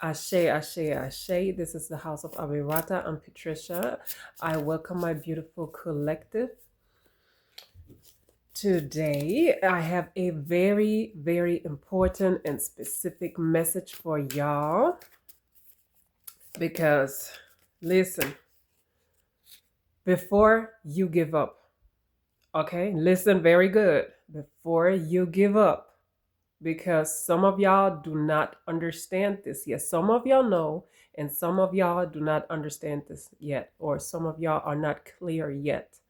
Ashe, Ashe, Ashe. This is the House of Abirata. I'm Patricia. I welcome my beautiful collective. Today, I have a very, very important and specific message for y'all. Because, listen, before you give up, okay? Listen very good. Before you give up, because some of y'all do not understand this yet. Some of y'all know, and some of y'all do not understand this yet, or some of y'all are not clear yet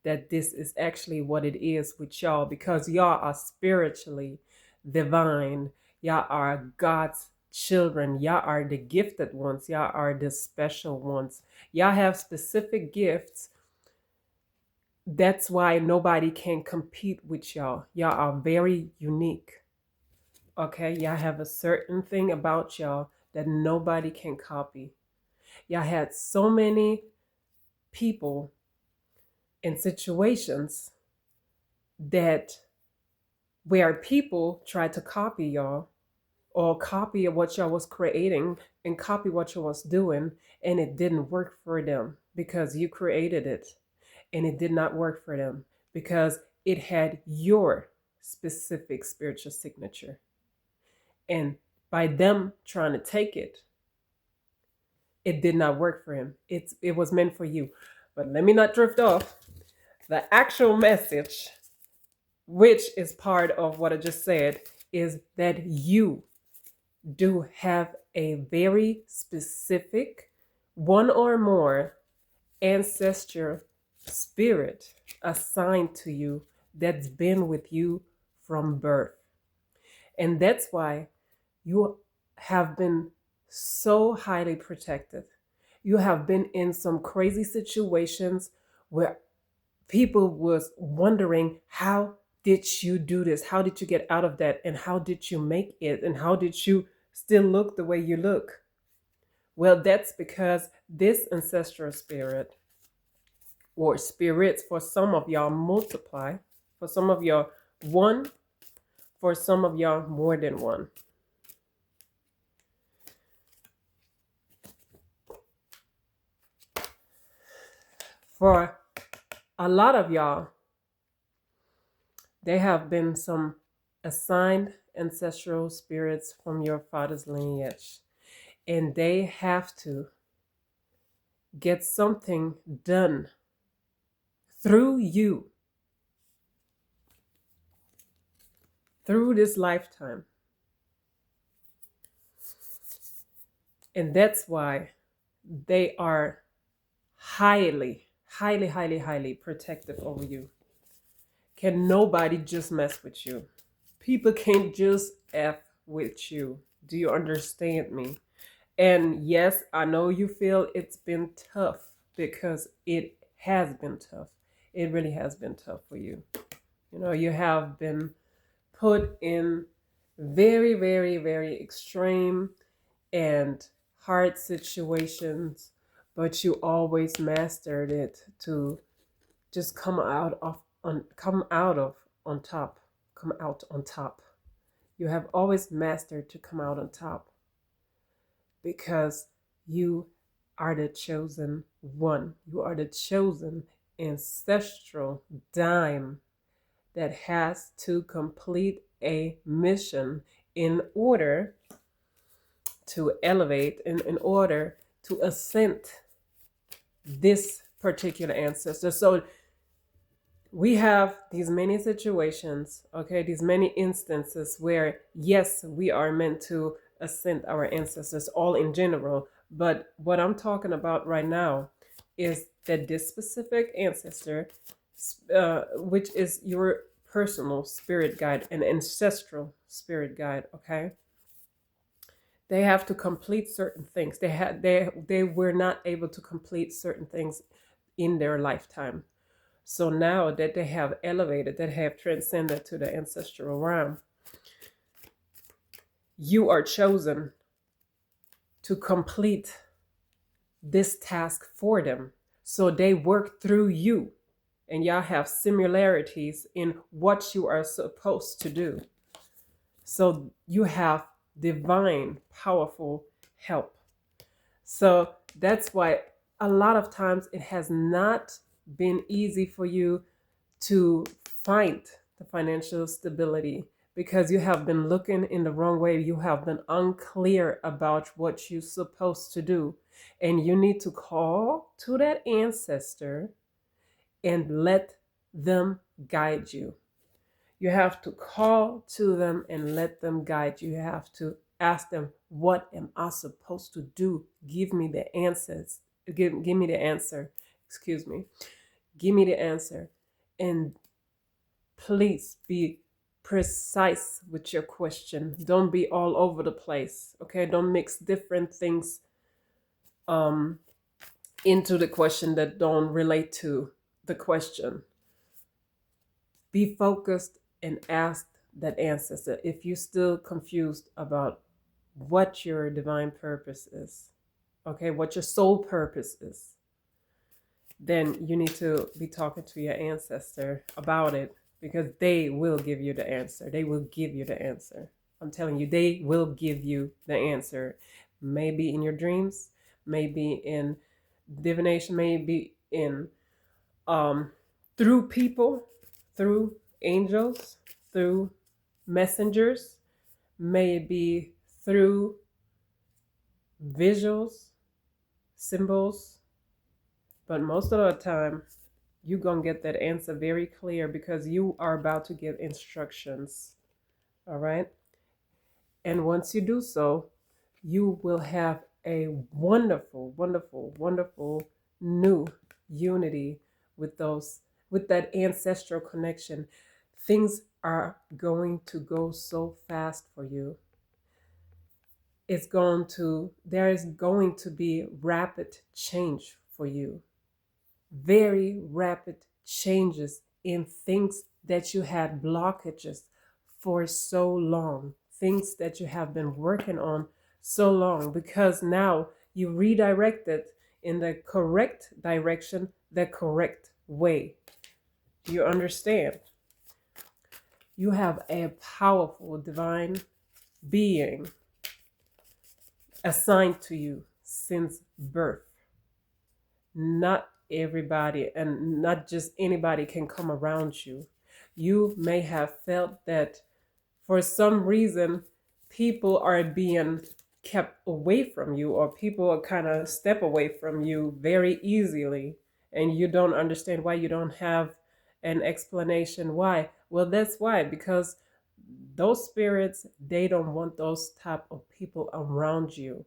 that this is actually what it is with y'all, because y'all are spiritually divine. Y'all are God's children. Y'all are the gifted ones. Y'all are the special ones. Y'all have specific gifts. That's why nobody can compete with y'all. Y'all are very unique. Okay, y'all have a certain thing about y'all that nobody can copy. Y'all had so many people in situations that where people tried to copy y'all or copy what y'all was creating and copy what you was doing, and it didn't work for them because you created it, and it did not work for them because it had your specific spiritual signature. And by them trying to take it, it did not work for him. It was meant for you. But let me not drift off. The actual message, which is part of what I just said, is that you do have a very specific one or more ancestral spirit assigned to you that's been with you from birth. And that's why you have been so highly protected. You have been in some crazy situations where people was wondering, how did you do this? How did you get out of that? And how did you make it? And how did you still look the way you look? Well, that's because this ancestral spirit, or spirits, for some of y'all multiply, for some of y'all one, for some of y'all more than one. For a lot of y'all, there have been some assigned ancestral spirits from your father's lineage, and they have to get something done through you, through this lifetime. And that's why they are highly, highly, highly, highly protective over you. Can nobody just mess with you? People can't just F with you. Do you understand me? And yes, I know you feel it's been tough, because it has been tough. It really has been tough for you. You know, you have been put in very, very, very extreme and hard situations, but you always mastered it to just come out on top. Come out on top. You have always mastered to come out on top, because you are the chosen one. You are the chosen ancestral dime that has to complete a mission in order to elevate, in order to ascend this particular ancestor. So we have these many situations, okay, these many instances where, yes, we are meant to ascend our ancestors, all in general. But what I'm talking about right now is that this specific ancestor, which is your personal spirit guide, an ancestral spirit guide, okay? They have to complete certain things. They were not able to complete certain things in their lifetime. So now that they have elevated, that have transcended to the ancestral realm, you are chosen to complete this task for them. So they work through you, and y'all have similarities in what you are supposed to do. So you have divine, powerful help. So that's why a lot of times it has not been easy for you to find the financial stability because you have been looking in the wrong way. You have been unclear about what you're supposed to do. And you need to call to that ancestor and let them guide you. You have to call to them and let them guide you. You have to ask them, what am I supposed to do? Give me the answers. Give me the answer. Excuse me. Give me the answer. And please be precise with your question. Don't be all over the place. Okay? Don't mix different things into the question that don't relate to the question. Be focused and ask that ancestor if you're still confused about what your divine purpose is, okay, what your soul purpose is, then you need to be talking to your ancestor about it because they will give you the answer. They will give you the answer. I'm telling you, they will give you the answer. Maybe in your dreams, maybe in divination, maybe in through people, through angels, through messengers, maybe through visuals, symbols, but most of the time you're going to get that answer very clear because you are about to get instructions. All right? And once you do so, you will have a wonderful, wonderful, wonderful new unity with that ancestral connection. Things are going to go so fast for you. There is going to be rapid change for you. Very rapid changes in things that you had blockages for so long, things that you have been working on so long, because now you redirect it in the correct direction, the correct way. Do you understand? You have a powerful divine being assigned to you since birth. Not everybody and not just anybody can come around you. You may have felt that for some reason people are being kept away from you, or people kind of step away from you very easily, and you don't understand why. You don't have an explanation why. Well, that's why, because those spirits, they don't want those type of people around you.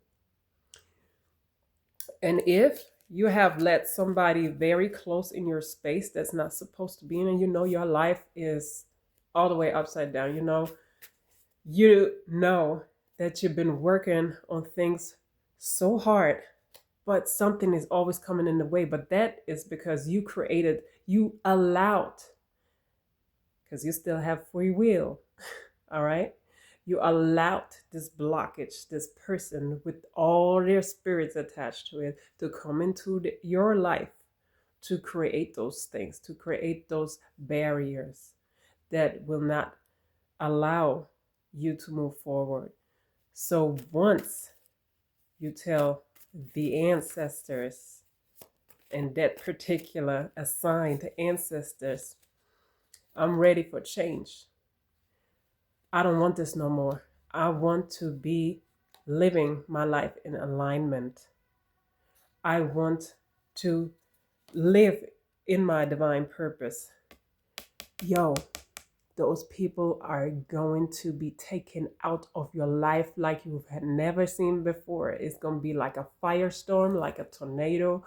And if you have let somebody very close in your space that's not supposed to be in, and you know your life is all the way upside down, you know that you've been working on things so hard, but something is always coming in the way. But that is because you allowed, because you still have free will, all right? You allowed this blockage, this person with all their spirits attached to it, to come into your life, to create those things, to create those barriers that will not allow you to move forward. So once you tell the ancestors and that particular assigned ancestors, I'm ready for change. I don't want this no more. I want to be living my life in alignment. I want to live in my divine purpose. Yo, those people are going to be taken out of your life like you had never seen before. It's going to be like a firestorm, like a tornado,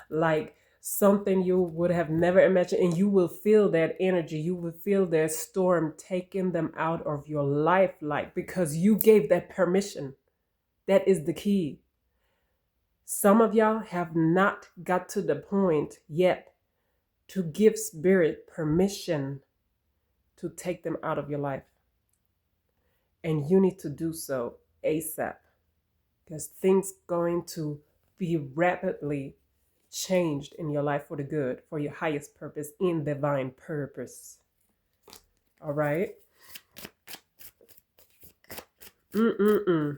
like something you would have never imagined. And you will feel that energy. You will feel that storm taking them out of your life, like, because you gave that permission. That is the key. Some of y'all have not got to the point yet to give spirit permission to take them out of your life. And you need to do so ASAP, because things going to be rapidly changed in your life for the good, for your highest purpose, in divine purpose. All right? Mm-mm-mm.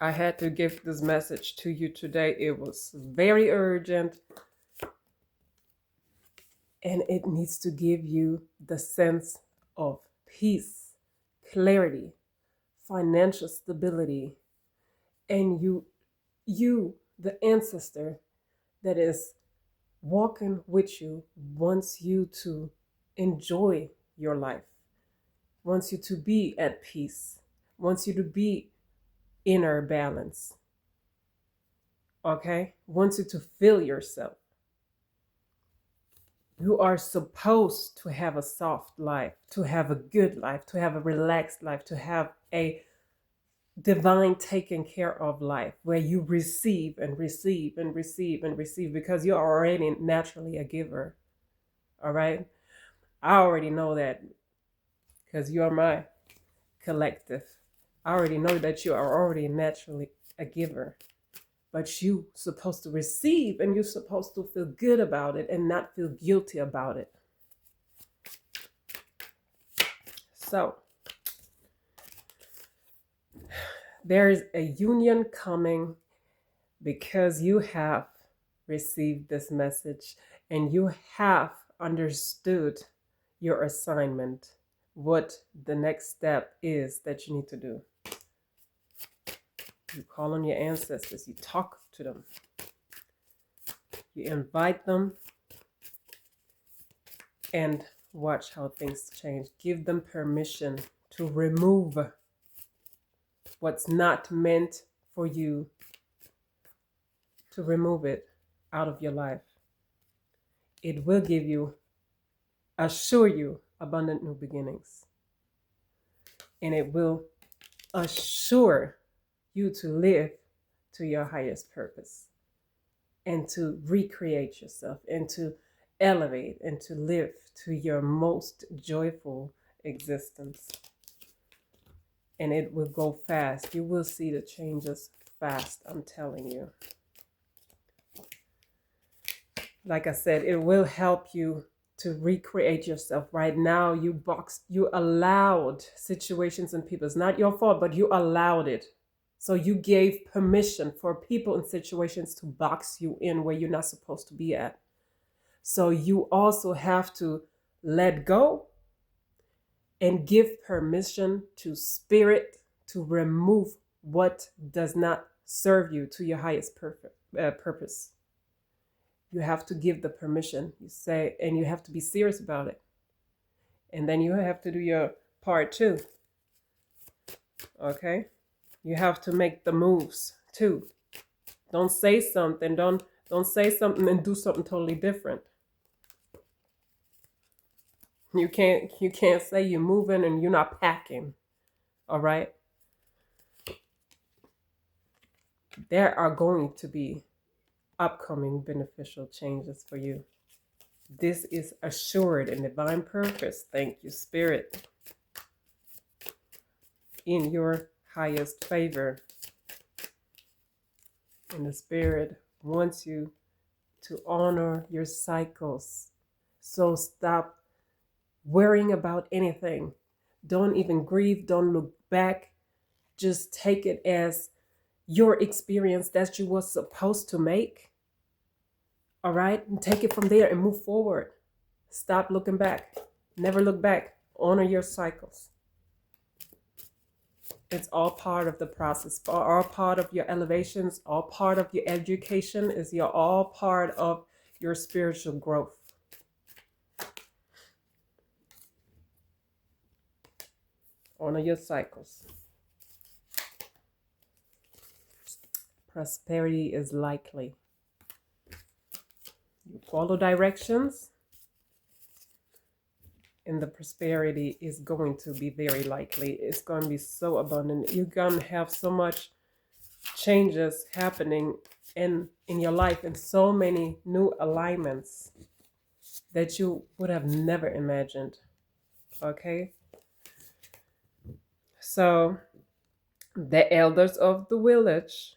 I had to give this message to you today. It was very urgent, and it needs to give you the sense of peace, clarity, financial stability, and you, the ancestor that is walking with you, wants you to enjoy your life, wants you to be at peace, wants you to be inner balance, okay? Wants you to feel yourself. You are supposed to have a soft life, to have a good life, to have a relaxed life, to have a divine taken care of life where you receive and receive and receive and receive because you're already naturally a giver. All right. I already know that because you're my collective. I already know that you are already naturally a giver, but you supposed to receive and you're supposed to feel good about it and not feel guilty about it. So there is a union coming because you have received this message and you have understood your assignment, what the next step is that you need to do. You call on your ancestors, you talk to them, you invite them, and watch how things change. Give them permission to remove what's not meant for you, to remove it out of your life. It will give you, assure you, abundant new beginnings. And it will assure you to live to your highest purpose and to recreate yourself and to elevate and to live to your most joyful existence. And it will go fast. You will see the changes fast, I'm telling you. Like I said, it will help you to recreate yourself. Right now, you allowed situations and people. It's not your fault, but you allowed it. So you gave permission for people and situations to box you in where you're not supposed to be at. So you also have to let go and give permission to spirit to remove what does not serve you to your highest purpose. You have to give the permission, you say, and you have to be serious about it. And then you have to do your part too. Okay? You have to make the moves too. Don't say something, don't say something and do something totally different. You can't say you're moving and you're not packing. All right? There are going to be upcoming beneficial changes for you. This is assured in divine purpose. Thank you, Spirit. In your highest favor. And the Spirit wants you to honor your cycles. So stop worrying about anything. Don't even grieve. Don't look back. Just take it as your experience that you were supposed to make. All right? And take it from there and move forward. Stop looking back. Never look back. Honor your cycles. It's all part of the process, all part of your elevations, all part of your education, is all part of your spiritual growth. Honor your cycles. Prosperity is likely. You follow directions, and the prosperity is going to be very likely. It's going to be so abundant. You're going to have so much changes happening in your life and so many new alignments that you would have never imagined. Okay? So the elders of the village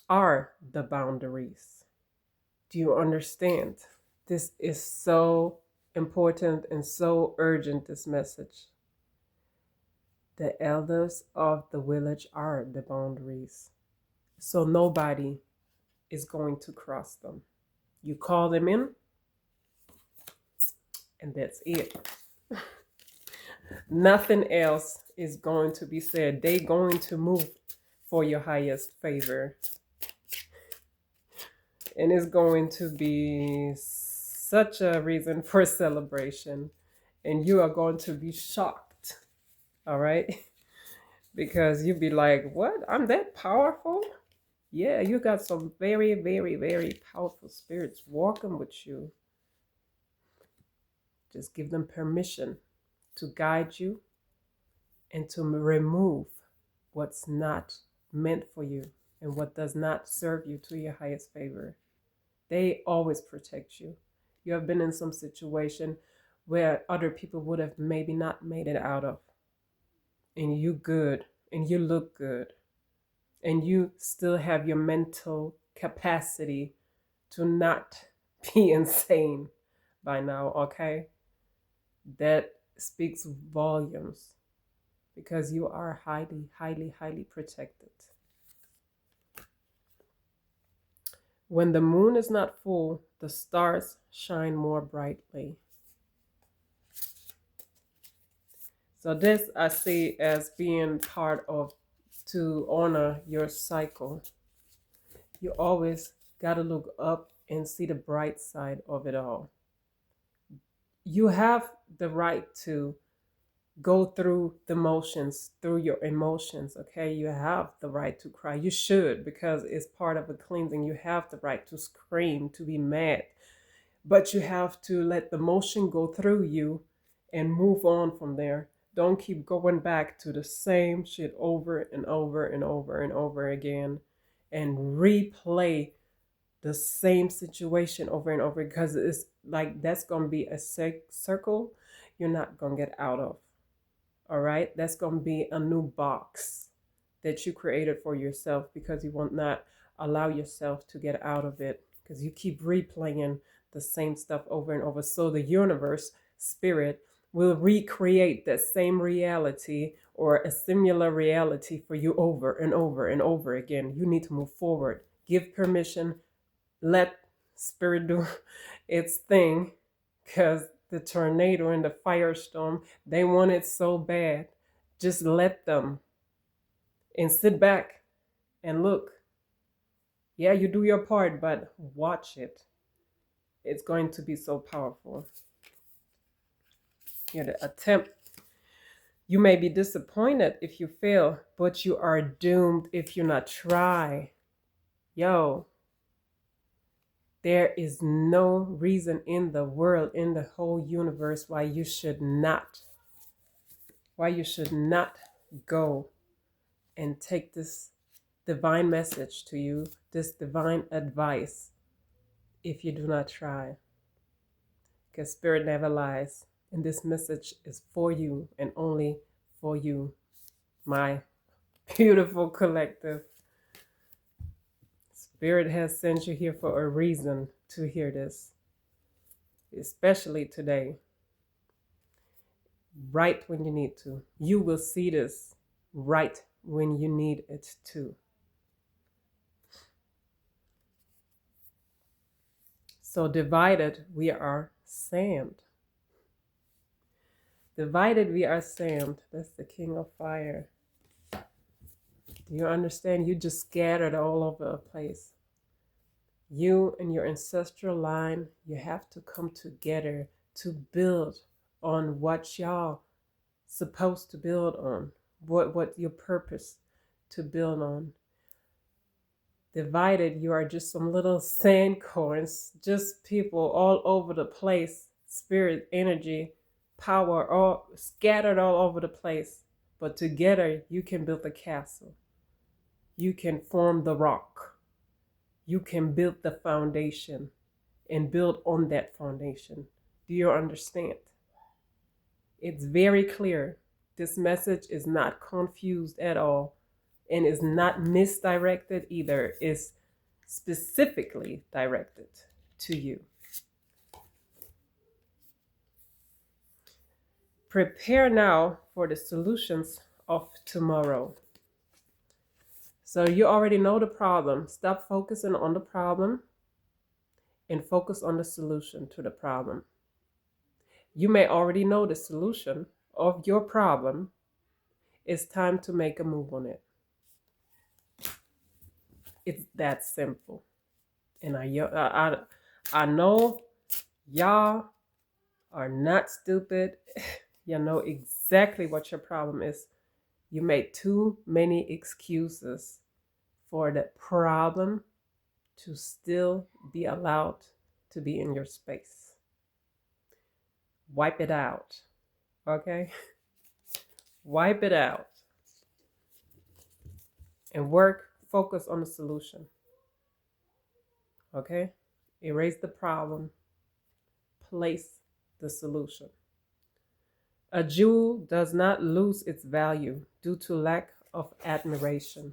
are the boundaries. Do you understand? This is so important and so urgent, this message. The elders of the village are the boundaries. So nobody is going to cross them. You call them in, and that's it. Nothing else is going to be said. They're going to move for your highest favor. And it's going to be such a reason for celebration. And you are going to be shocked. All right? Because you'll be like, what? I'm that powerful? Yeah, you got some very, very, very powerful spirits walking with you. Just give them permission to guide you and to remove what's not meant for you and what does not serve you to your highest favor. They always protect you. You have been in some situation where other people would have maybe not made it out of. And you good and you look good and you still have your mental capacity to not be insane by now, okay? That speaks volumes because you are highly, highly, highly protected. When the moon is not full, the stars shine more brightly. So this I see as being part of to honor your cycle. You always got to look up and see the bright side of it all. You have the right to go through the motions, through your emotions, okay? You have the right to cry. You should, because it's part of a cleansing. You have the right to scream, to be mad. But you have to let the motion go through you and move on from there. Don't keep going back to the same shit over and over and over and over again and replay the same situation over and over, because it's like that's going to be a circle you're not going to get out of. All right, that's going to be a new box that you created for yourself because you will not allow yourself to get out of it because you keep replaying the same stuff over and over. So the universe, spirit, will recreate that same reality or a similar reality for you over and over and over again. You need to move forward. Give permission. Let spirit do its thing, because the tornado and the firestorm, they want it so bad. Just let them and sit back and look. Yeah, you do your part, but watch it. It's going to be so powerful. You're the attempt. You may be disappointed if you fail, but you are doomed if you not try. Yo, there is no reason in the world, in the whole universe, why you should not go and take this divine message to you, this divine advice, if you do not try. Because spirit never lies. And this message is for you and only for you, my beautiful collective. Spirit has sent you here for a reason to hear this, especially today, right when you need to. You will see this right when you need it to. So divided, we are sand. Divided, we are sand. That's the king of fire. Do you understand? You just scattered all over the place. You and your ancestral line, you have to come together to build on what y'all supposed to build on, what your purpose to build on. Divided, you are just some little sand corns, just people all over the place, spirit, energy, power, all scattered all over the place. But together, you can build a castle. You can form the rock. You can build the foundation and build on that foundation. Do you understand? It's very clear. This message is not confused at all and is not misdirected either. It's specifically directed to you. Prepare now for the solutions of tomorrow. So you already know the problem. Stop focusing on the problem and focus on the solution to the problem. You may already know the solution of your problem. It's time to make a move on it. It's that simple. And I know y'all are not stupid. You know exactly what your problem is. You made too many excuses for the problem to still be allowed to be in your space. Wipe it out, okay? Wipe it out and focus on the solution, okay? Erase the problem, place the solution. A jewel does not lose its value due to lack of admiration.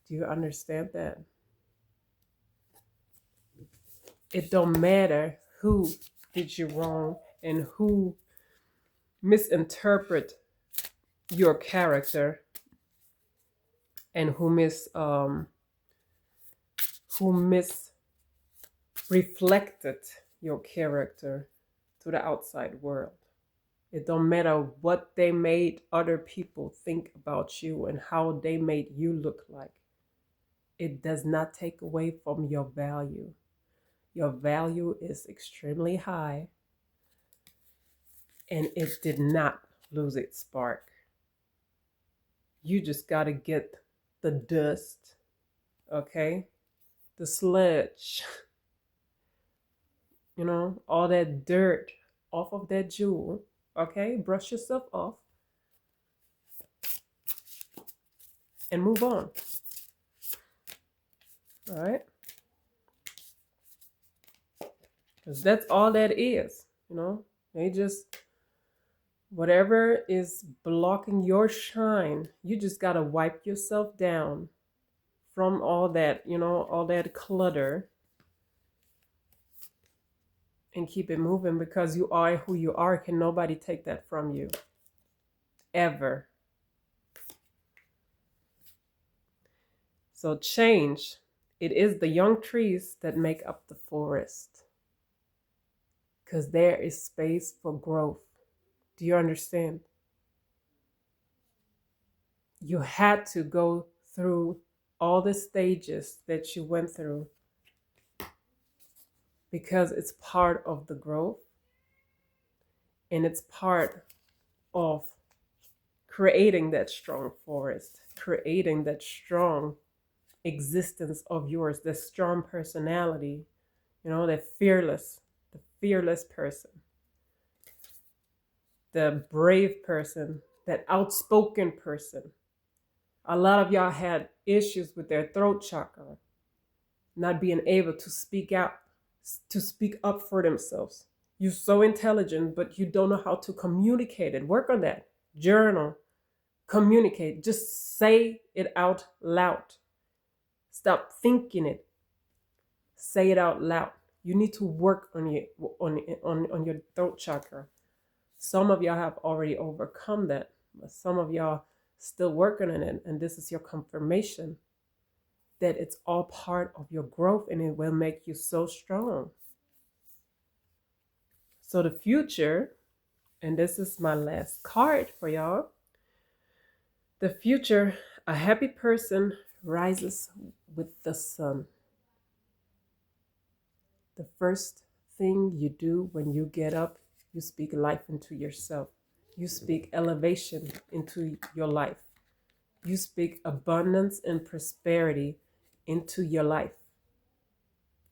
Do you understand that? It don't matter who did you wrong and who misinterpret your character and who reflected your character to the outside world. It don't matter what they made other people think about you and how they made you look like. It does not take away from your value. Your value is extremely high and it did not lose its spark. You just got to get the dust, okay? The sludge, all that dirt off of that jewel, okay? Brush yourself off and move on. All right? Because that's all that is, They just, whatever is blocking your shine, you just got to wipe yourself down from all that, all that clutter and keep it moving, because you are who you are. Can nobody take that from you, ever. So change, it is the young trees that make up the forest, because there is space for growth. Do you understand? You had to go through all the stages that you went through because it's part of the growth and it's part of creating that strong forest, creating that strong existence of yours, the strong personality, the fearless person, the brave person, that outspoken person. A lot of y'all had issues with their throat chakra, not being able to speak out, to speak up for themselves. You're so intelligent, but you don't know how to communicate it. Work on that. Journal, communicate. Just say it out loud. Stop thinking it. Say it out loud. You need to work on your throat chakra. Some of y'all have already overcome that, but some of y'all still working on it, and this is your confirmation that it's all part of your growth and it will make you so strong. So the future, and this is my last card for y'all. The future, a happy person rises with the sun. The first thing you do when you get up, you speak life into yourself. You speak elevation into your life. You speak abundance and prosperity into your life.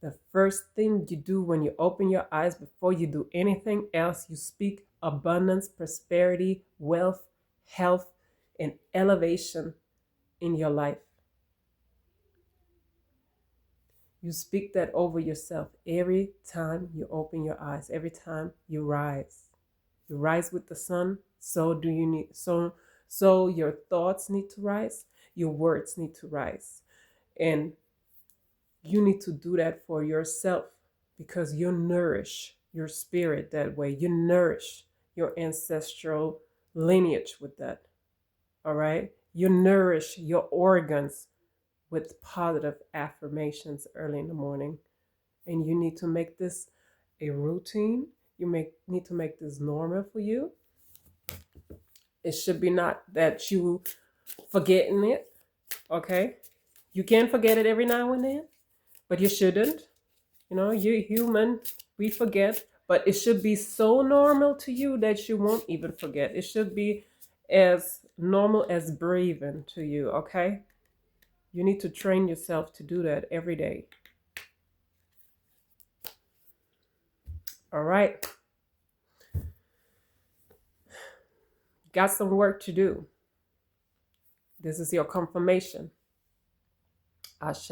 The first thing you do when you open your eyes, before you do anything else, you speak abundance, prosperity, wealth, health, and elevation in your life. You speak that over yourself every time you open your eyes, every time you rise. You rise with the sun, so your thoughts need to rise, your words need to rise. And you need to do that for yourself, because you nourish your spirit that way. You nourish your ancestral lineage with that. All right. You nourish your organs with positive affirmations early in the morning. And you need to make this a routine. Need to make this normal for you. It should be not that you forgetting it. Okay. You can forget it every now and then, but you shouldn't. You know, you're human. We forget, but it should be so normal to you that you won't even forget. It should be as normal as breathing to you, okay? You need to train yourself to do that every day. All right. Got some work to do. This is your confirmation. Ashe.